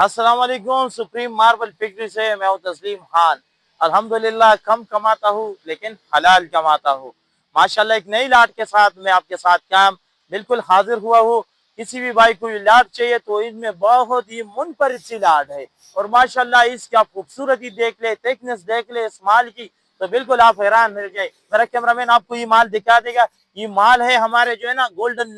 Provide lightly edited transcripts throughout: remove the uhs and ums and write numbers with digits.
अस्सलाम वालेकुम। Supreme marble factory से मैं हूं तस्लीम खान। अल्हम्दुलिल्लाह कम कमाता हूं लेकिन हलाल कमाता हूं। माशाल्लाह एक नई लाट के साथ मैं आपके साथ काम बिल्कुल हाजिर हुआ हूं। किसी भी भाई को ये लाट चाहिए तो इनमें बहुत ही मुनफरिद सी लाट है और माशाल्लाह इसकी आप खूबसूरती देख ले, थिकनेस देख ले इस माल की तो बिल्कुल आप हैरान रह जाए। मेरा कैमरामैन आपको ये माल दिखा देगा। ये माल है हमारे जो है ना गोल्डन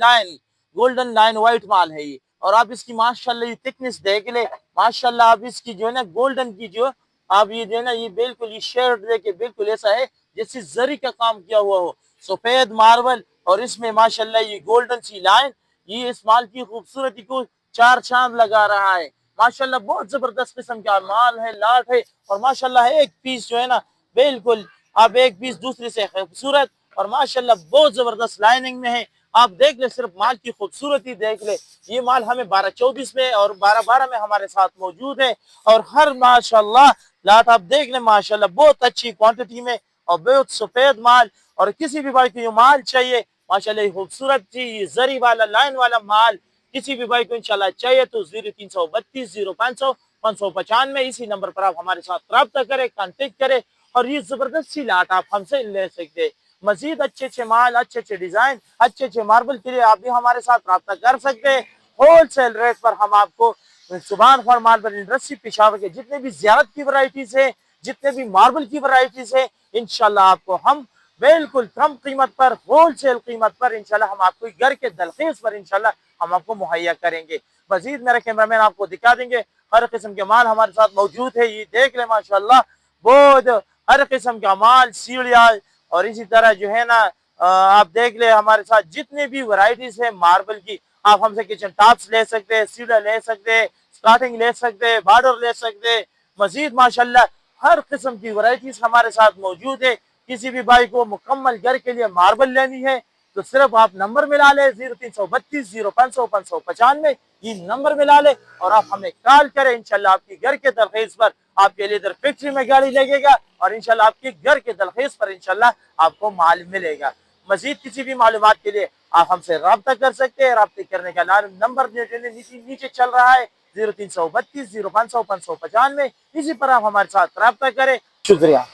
लाइन व्हाइट माल है ये। और आप इसकी माशाल्लाह ये थिकनेस देख ले। माशाल्लाह आप इसकी जो है ना गोल्डन की जो आप ये जो है ना ये बिल्कुल ये शेड देखे बिल्कुल ऐसा है जैसे जरी का काम किया हुआ हो, सफेद मार्बल और इसमें माशाल्लाह ये गोल्डन सी लाइन ये इस माल की खूबसूरती को चार चांद लगा रहा है। माशाल्लाह बहुत जबरदस्त किस्म का माल है, लाट है और माशाल्लाह एक पीस जो है ना बिल्कुल आप एक पीस दूसरे से खूबसूरत और माशाल्लाह बहुत जबरदस्त लाइनिंग में है। आप देख ले, सिर्फ माल की खूबसूरती देख ले। ये माल हमें 12-24 में और 12-12 में हमारे साथ मौजूद है और हर माशाल्लाह लाट आप देख ले माशाल्लाह बहुत अच्छी क्वांटिटी में और बहुत सफेद माल। और किसी भी भाई को ये माल चाहिए माशाल्लाह खूबसूरत जी जरी वाला लाइन वाला माल किसी भी भाई को इंशाल्लाह चाहिए तो 0332 0500 595 इसी नंबर पर आप हमारे साथ रब्ता करें, कांटेक्ट करें और ये जबरदस्त सी लाट आप हमसे ले सकते हैं। मजीद अच्छे अच्छे माल, अच्छे अच्छे डिजाइन, अच्छे अच्छे मार्बल के लिए आप भी हमारे साथ रब्ता कर सकते हैं। होलसेल रेट पर हम आपको सुभान फॉर मार्बल इंडस्ट्री पेशावर के जितने भी ज़ियारत की वैरायटीज है, जितने भी मार्बल की वैरायटीज है, इंशाल्लाह आपको हम बिल्कुल कम कीमत पर, होलसेल कीमत पर इंशाल्लाह हम आपको घर के दरखेज पर इंशाल्लाह हम आपको मुहैया करेंगे। मजीद मेरा कैमरामैन आपको दिखा देंगे। हर किस्म के माल हमारे साथ मौजूद है, ये देख ले माशाल्लाह बहुत हर किस्म का माल, सीढ़िया और इसी तरह जो है ना आप देख ले हमारे साथ जितने भी वैरायटीज है मार्बल की आप हमसे किचन टॉप्स ले सकते हैं, सीढ़िया ले सकते हैं, स्टार्टिंग ले सकते हैं, बॉर्डर ले सकते हैं। मजीद माशाल्लाह हर किस्म की वैरायटीज हमारे साथ मौजूद है। किसी भी भाई को मुकम्मल घर के लिए मार्बल लेनी है तो सिर्फ आप नंबर मिला ले 0332 0500 595 ये नंबर मिला ले और आप हमें कॉल करें। इंशाल्लाह आपकी घर के दरखेज पर आपके लिए इधर फैक्ट्री में गाड़ी लगेगा और इंशाल्लाह आपके घर के दरखेज पर इंशाल्लाह आपको माल मिलेगा। मजीद किसी भी मालूमात के लिए आप हमसे रब्ता कर सकते हैं। रब्ते करने का नंबर नीचे चल रहा है 0332 0500 595 इसी पर आप हमारे साथ रब्ता करें। शुक्रिया।